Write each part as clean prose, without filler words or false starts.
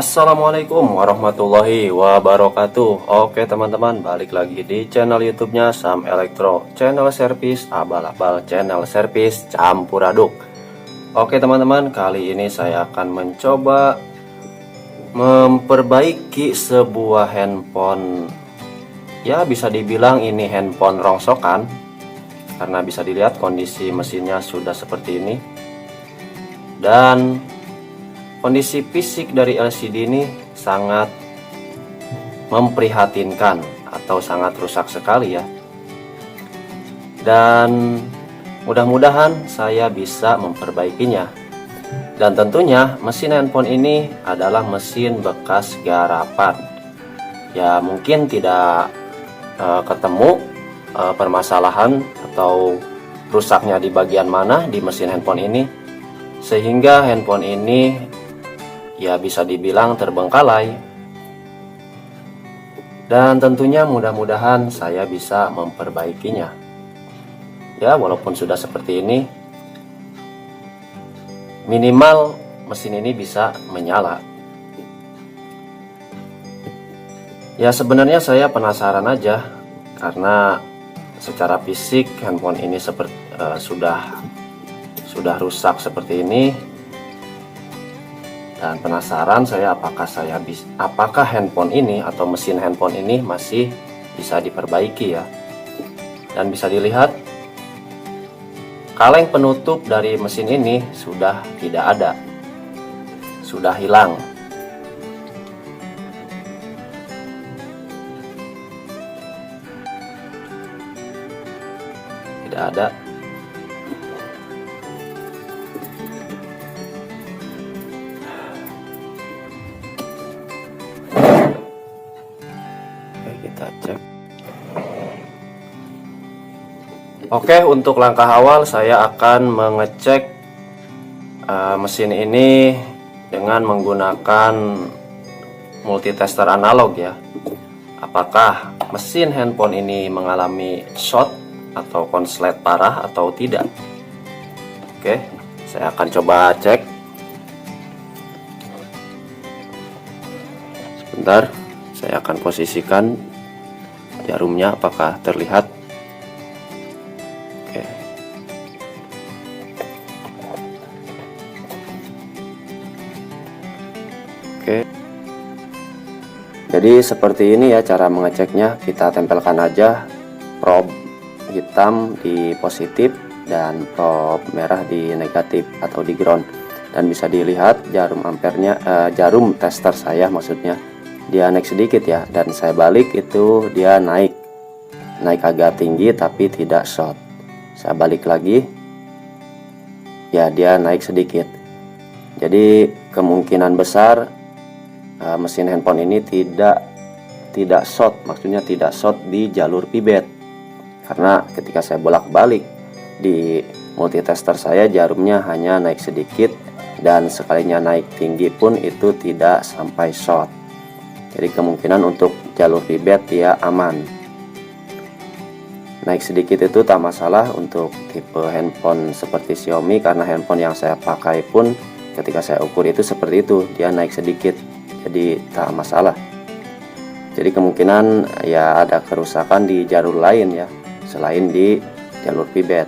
Assalamualaikum warahmatullahi wabarakatuh. Oke teman-teman, balik lagi di channel YouTube-nya Sam Elektro, channel servis abal-abal, channel servis campur aduk. Oke teman-teman, kali ini saya akan mencoba memperbaiki sebuah handphone. Ya, bisa dibilang ini handphone rongsokan, karena bisa dilihat kondisi mesinnya sudah seperti ini. Dan kondisi fisik dari LCD ini sangat memprihatinkan atau sangat rusak sekali ya. Dan mudah-mudahan saya bisa memperbaikinya. Dan tentunya mesin handphone ini adalah mesin bekas garapan. Ya mungkin tidak ketemu permasalahan atau rusaknya di bagian mana di mesin handphone ini, sehingga handphone ini ya bisa dibilang terbengkalai. Dan tentunya mudah-mudahan saya bisa memperbaikinya. Ya walaupun sudah seperti ini, minimal mesin ini bisa menyala. Ya sebenarnya saya penasaran aja, karena secara fisik handphone ini seperti sudah rusak seperti ini. Dan penasaran saya apakah handphone ini atau mesin handphone ini masih bisa diperbaiki ya. Dan bisa dilihat kaleng penutup dari mesin ini sudah tidak ada, sudah hilang. Tidak ada. Kita cek. Oke, untuk langkah awal saya akan mengecek mesin ini dengan menggunakan multitester analog ya. Apakah mesin handphone ini mengalami short atau konslet parah atau tidak? Oke, saya akan coba cek. Sebentar, saya akan posisikan jarumnya apakah terlihat. Oke. Oke. Jadi seperti ini ya cara mengeceknya. Kita tempelkan aja probe hitam di positif dan probe merah di negatif atau di ground. Dan bisa dilihat jarum ampernya, jarum tester saya maksudnya, dia naik sedikit ya, dan saya balik itu dia naik agak tinggi tapi tidak short. Saya balik lagi ya, dia naik sedikit. Jadi kemungkinan besar mesin handphone ini tidak short, maksudnya tidak short di jalur pibet, karena ketika saya bolak-balik di multitester saya jarumnya hanya naik sedikit, dan sekalinya naik tinggi pun itu tidak sampai short. Jadi kemungkinan untuk jalur pibet dia aman. Naik sedikit itu tak masalah untuk tipe handphone seperti Xiaomi, karena handphone yang saya pakai pun ketika saya ukur itu seperti itu, dia naik sedikit, jadi tak masalah. Jadi kemungkinan ya ada kerusakan di jalur lain ya, selain di jalur pibet.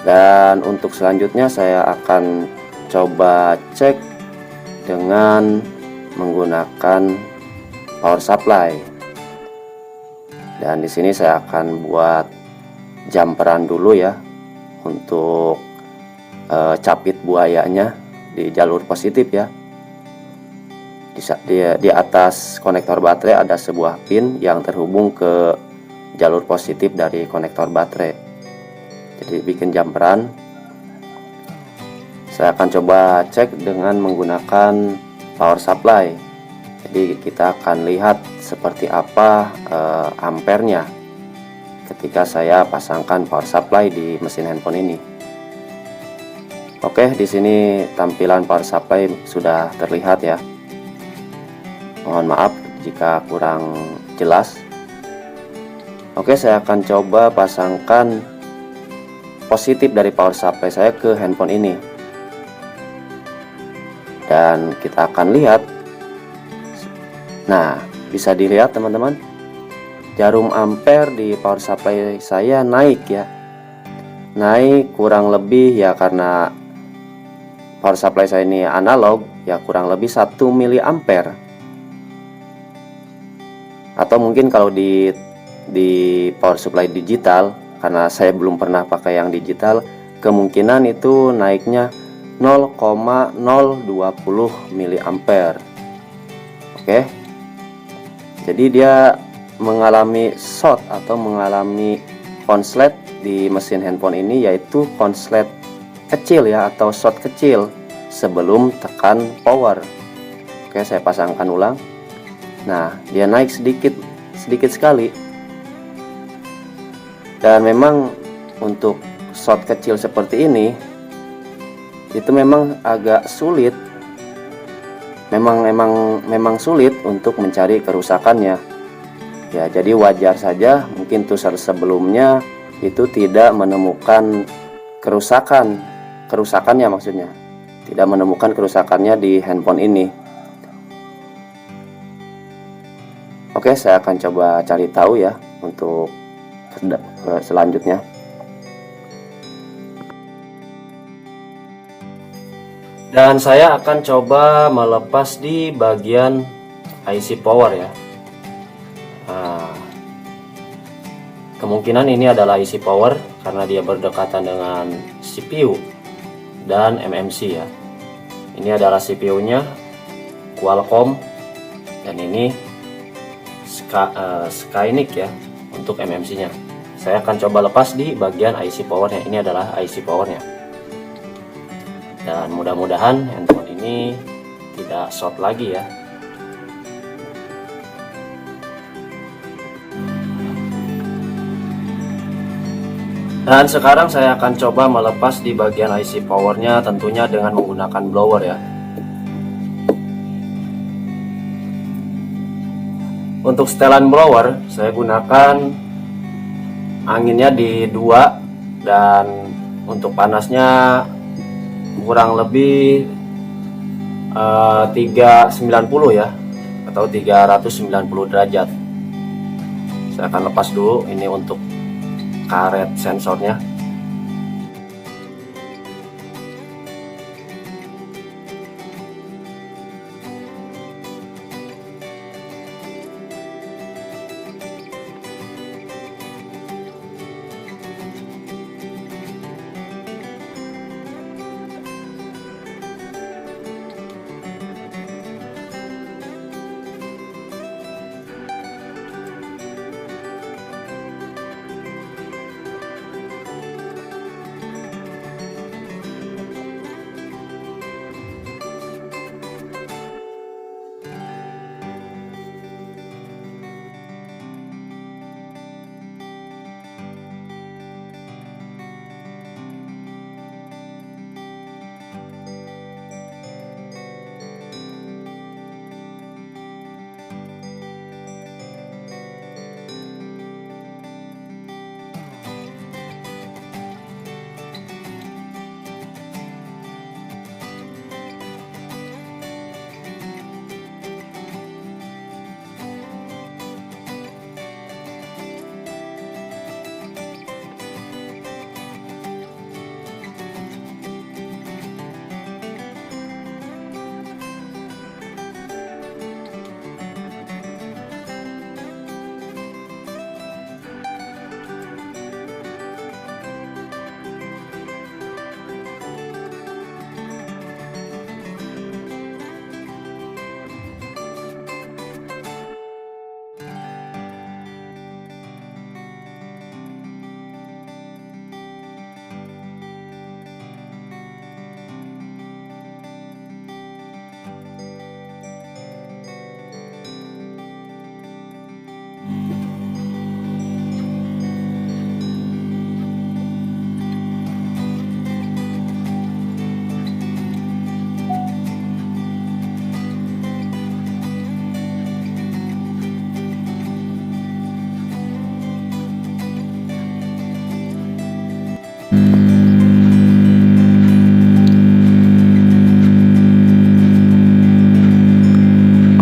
Dan untuk selanjutnya saya akan coba cek dengan menggunakan power supply. Dan di sini saya akan buat jumperan dulu ya untuk capit buayanya di jalur positif ya. Di atas konektor baterai ada sebuah pin yang terhubung ke jalur positif dari konektor baterai. Jadi bikin jumperan. Saya akan coba cek dengan menggunakan power supply. Jadi kita akan lihat seperti apa ampernya ketika saya pasangkan power supply di mesin handphone ini. Oke, di sini tampilan power supply sudah terlihat ya. Mohon maaf jika kurang jelas. Oke, saya akan coba pasangkan positif dari power supply saya ke handphone ini. dan kita akan lihat. Nah, bisa dilihat teman-teman, jarum ampere di power supply saya naik ya, naik kurang lebih ya, karena power supply saya ini analog ya, kurang lebih 1 miliampere. Atau mungkin kalau di power supply digital, karena saya belum pernah pakai yang digital, kemungkinan itu naiknya 0,020 miliampere. Oke, jadi dia mengalami short atau mengalami konslet di mesin handphone ini, yaitu konslet kecil ya, atau short kecil sebelum tekan power. Oke, saya pasangkan ulang. Nah, dia naik sedikit sekali. Dan memang untuk short kecil seperti ini itu memang agak sulit. Memang sulit untuk mencari kerusakannya. Ya, jadi wajar saja mungkin user sebelumnya itu tidak menemukan kerusakannya, maksudnya tidak menemukan kerusakannya di handphone ini. Oke, saya akan coba cari tahu ya untuk selanjutnya. Dan saya akan coba melepas di bagian IC power ya. Nah, kemungkinan ini adalah IC power karena dia berdekatan dengan CPU dan MMC ya. Ini adalah CPU-nya Qualcomm, dan ini Skynic ya untuk MMC-nya. Saya akan coba lepas di bagian IC powernya. Ini adalah IC powernya. Dan mudah-mudahan handphone ini tidak short lagi ya. Dan sekarang saya akan coba melepas di bagian IC powernya, tentunya dengan menggunakan blower ya. Untuk setelan blower saya gunakan anginnya di 2, dan untuk panasnya kurang lebih 390 ya, atau 390 derajat. Saya akan lepas dulu ini untuk karet sensornya.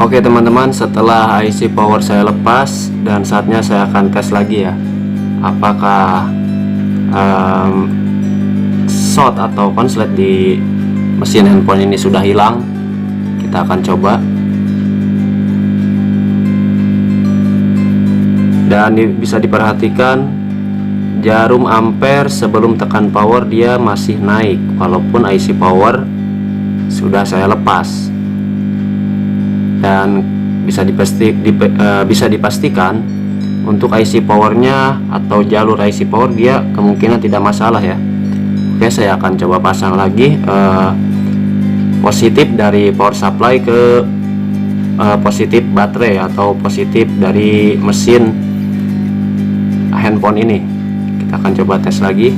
Oke teman-teman, setelah IC power saya lepas dan saatnya saya akan tes lagi ya, apakah short atau konslet di mesin handphone ini sudah hilang. Kita akan coba. Dan bisa diperhatikan jarum ampere sebelum tekan power dia masih naik walaupun IC power sudah saya lepas. Dan bisa dipastikan untuk IC powernya atau jalur IC power dia kemungkinan tidak masalah ya. Oke, saya akan coba pasang lagi positif dari power supply ke positif baterai atau positif dari mesin handphone ini. Kita akan coba tes lagi,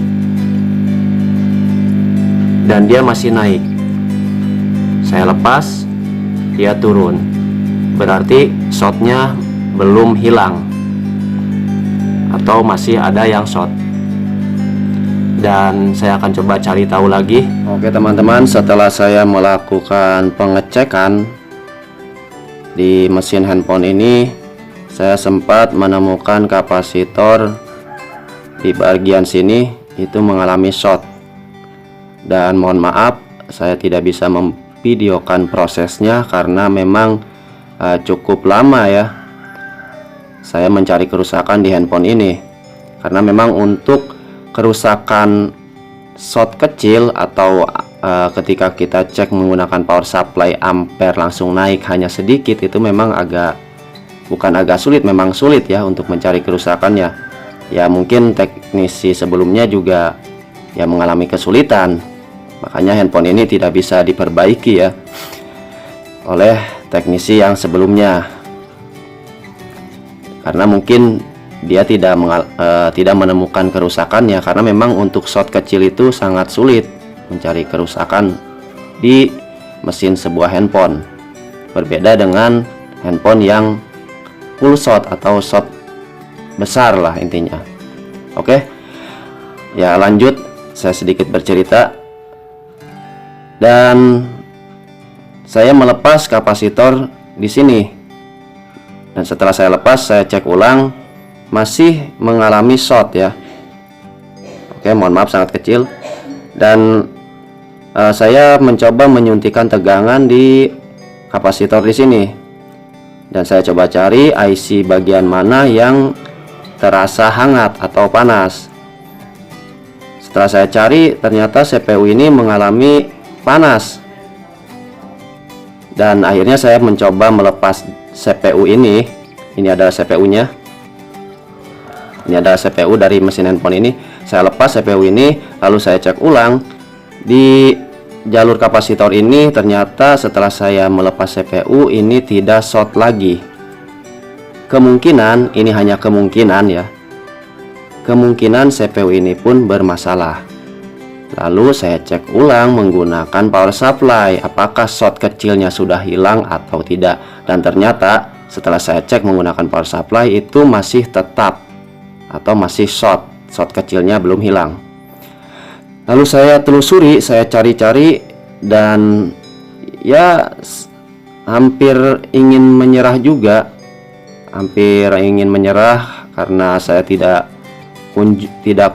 dan dia masih naik. Saya lepas, dia turun, berarti shotnya belum hilang atau masih ada yang short. Dan saya akan coba cari tahu lagi. Oke teman-teman, setelah saya melakukan pengecekan di mesin handphone ini, saya sempat menemukan kapasitor di bagian sini itu mengalami short. Dan mohon maaf, saya tidak bisa memvideokan prosesnya karena memang cukup lama ya saya mencari kerusakan di handphone ini. Karena memang untuk kerusakan short kecil atau ketika kita cek menggunakan power supply ampere langsung naik hanya sedikit, itu memang bukan agak sulit, memang sulit ya untuk mencari kerusakannya. Ya mungkin teknisi sebelumnya juga ya mengalami kesulitan, makanya handphone ini tidak bisa diperbaiki ya oleh teknisi yang sebelumnya, karena mungkin dia tidak menemukan kerusakannya. Karena memang untuk short kecil itu sangat sulit mencari kerusakan di mesin sebuah handphone, berbeda dengan handphone yang full short atau short besar lah intinya. Oke ya, lanjut saya sedikit bercerita. Dan saya melepas kapasitor di sini, dan setelah saya lepas saya cek ulang, masih mengalami short ya. Oke, mohon maaf sangat kecil. Dan saya mencoba menyuntikkan tegangan di kapasitor di sini, dan saya coba cari IC bagian mana yang terasa hangat atau panas. Setelah saya cari, ternyata CPU ini mengalami panas. Dan akhirnya saya mencoba melepas CPU ini. Ini adalah CPU-nya. Ini adalah CPU dari mesin handphone ini. Saya lepas CPU ini, lalu saya cek ulang di jalur kapasitor ini. Ternyata setelah saya melepas CPU ini tidak short lagi. Kemungkinan, ini hanya kemungkinan ya, kemungkinan CPU ini pun bermasalah. Lalu saya cek ulang menggunakan power supply, apakah short kecilnya sudah hilang atau tidak. Dan ternyata setelah saya cek menggunakan power supply itu masih tetap atau masih short kecilnya belum hilang. Lalu saya telusuri, saya cari-cari, dan ya hampir ingin menyerah juga. Hampir ingin menyerah karena saya tidak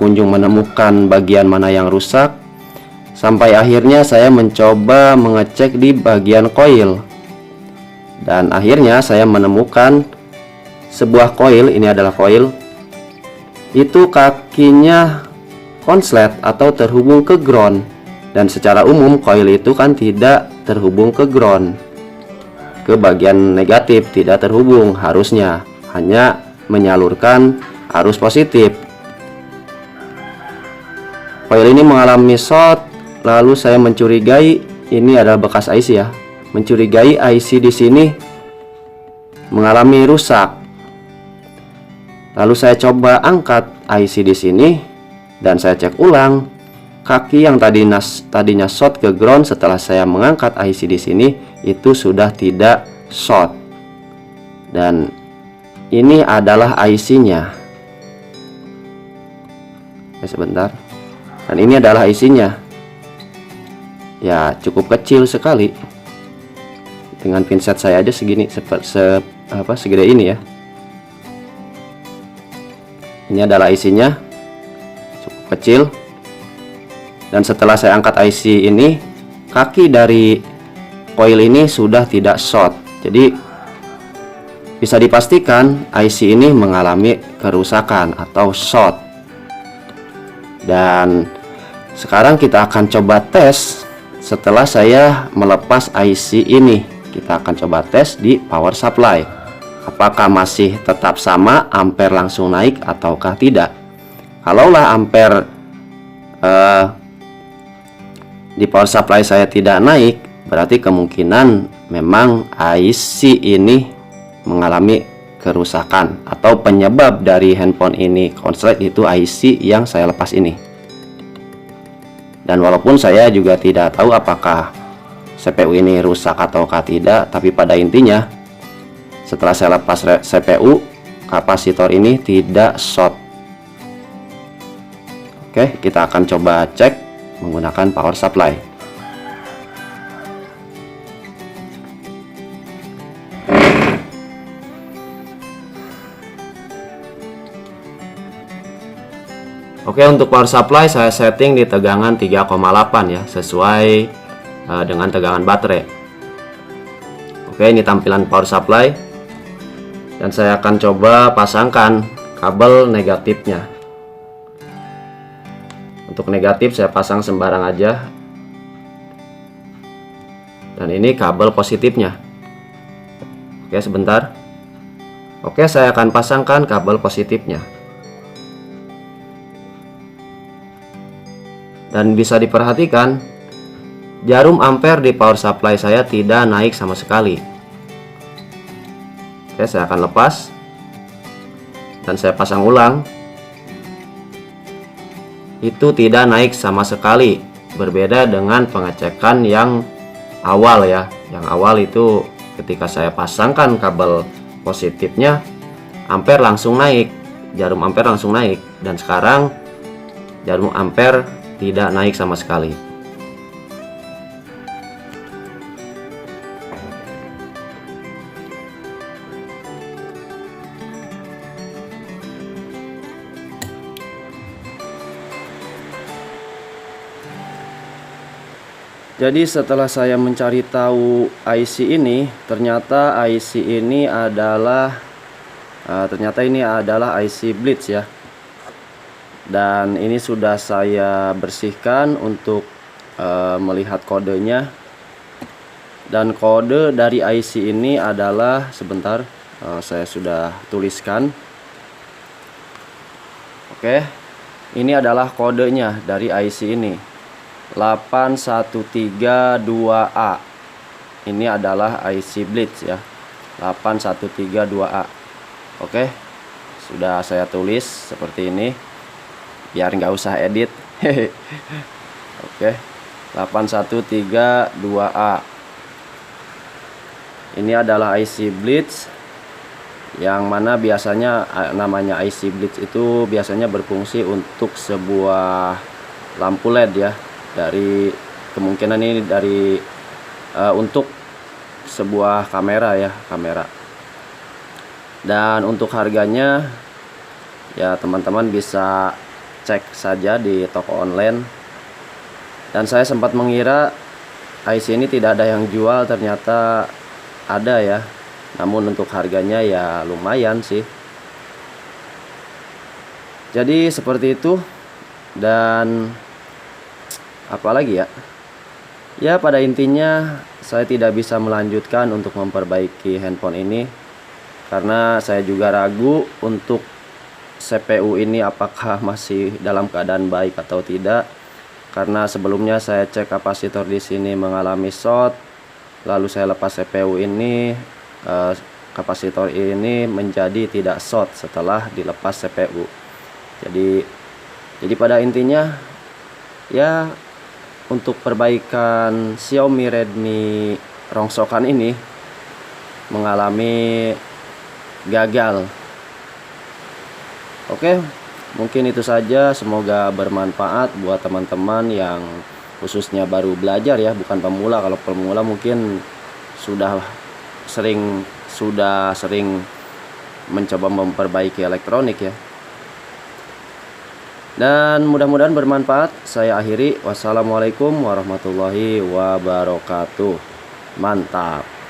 kunjung menemukan bagian mana yang rusak. Sampai akhirnya saya mencoba mengecek di bagian koil, dan akhirnya saya menemukan sebuah koil. Ini adalah koil, itu kakinya konslet atau terhubung ke ground. Dan secara umum koil itu kan tidak terhubung ke ground, ke bagian negatif tidak terhubung, harusnya hanya menyalurkan arus positif. Koil ini mengalami short, lalu saya mencurigai ini adalah bekas IC ya. Mencurigai IC di sini mengalami rusak. Lalu saya coba angkat IC di sini dan saya cek ulang. Kaki yang tadinya short ke ground, setelah saya mengangkat IC di sini itu sudah tidak short. Dan ini adalah IC-nya. Sebentar. Dan ini adalah IC-nya. Ya, cukup kecil sekali. dengan pinset saya aja segini, segede ini ya. Ini adalah IC-nya, cukup kecil. Dan setelah saya angkat IC ini, kaki dari coil ini sudah tidak short. Jadi bisa dipastikan IC ini mengalami kerusakan atau short. Dan sekarang kita akan coba tes setelah saya melepas IC ini. Kita akan coba tes di power supply. Apakah masih tetap sama, ampere langsung naik ataukah tidak. Kalaulah ampere di power supply saya tidak naik, berarti kemungkinan memang IC ini mengalami kerusakan, atau penyebab dari handphone ini konslet itu IC yang saya lepas ini. Dan walaupun saya juga tidak tahu apakah CPU ini rusak ataukah tidak, tapi pada intinya setelah saya lepas CPU, kapasitor ini tidak short. Oke, kita akan coba cek menggunakan power supply. Oke, untuk power supply saya setting di tegangan 3,8 ya, sesuai dengan tegangan baterai. Oke, ini tampilan power supply. Dan saya akan coba pasangkan kabel negatifnya. Untuk negatif saya pasang sembarang aja. Dan ini kabel positifnya. Oke, sebentar. Oke, saya akan pasangkan kabel positifnya. Dan bisa diperhatikan, jarum ampere di power supply saya tidak naik sama sekali. Oke, saya akan lepas dan saya pasang ulang. Itu tidak naik sama sekali, berbeda dengan pengecekan yang awal ya. Yang awal itu ketika saya pasangkan kabel positifnya, ampere langsung naik, jarum ampere langsung naik. Dan sekarang jarum ampere tidak naik sama sekali. Jadi setelah saya mencari tahu IC ini, ternyata IC ini adalah IC Blitz ya. Dan ini sudah saya bersihkan untuk melihat kodenya. Dan kode dari IC ini adalah, sebentar, saya sudah tuliskan. Oke, ini adalah kodenya dari IC ini, 8132A. Ini adalah IC Blitz ya, 8132A. Oke, sudah saya tulis seperti ini biar nggak usah edit. Oke, 8132A. Ini adalah IC Blitz, yang mana biasanya namanya IC Blitz itu biasanya berfungsi untuk sebuah lampu LED ya. Dari kemungkinan ini dari untuk sebuah kamera ya, kamera. Dan untuk harganya ya teman-teman bisa cek saja di toko online. Dan saya sempat mengira IC ini tidak ada yang jual, ternyata ada ya. Namun untuk harganya ya lumayan sih. Jadi seperti itu. Dan apalagi ya, ya pada intinya saya tidak bisa melanjutkan untuk memperbaiki handphone ini karena saya juga ragu untuk CPU ini apakah masih dalam keadaan baik atau tidak, karena sebelumnya saya cek kapasitor di sini mengalami short, lalu saya lepas CPU ini, kapasitor ini menjadi tidak short setelah dilepas CPU. Jadi pada intinya ya, untuk perbaikan Xiaomi Redmi rongsokan ini mengalami gagal. Oke, mungkin itu saja. Semoga bermanfaat buat teman-teman yang khususnya baru belajar ya, bukan pemula. Kalau pemula mungkin sudah sudah sering mencoba memperbaiki elektronik ya. Dan mudah-mudahan bermanfaat. Saya akhiri. Wassalamualaikum warahmatullahi wabarakatuh. Mantap.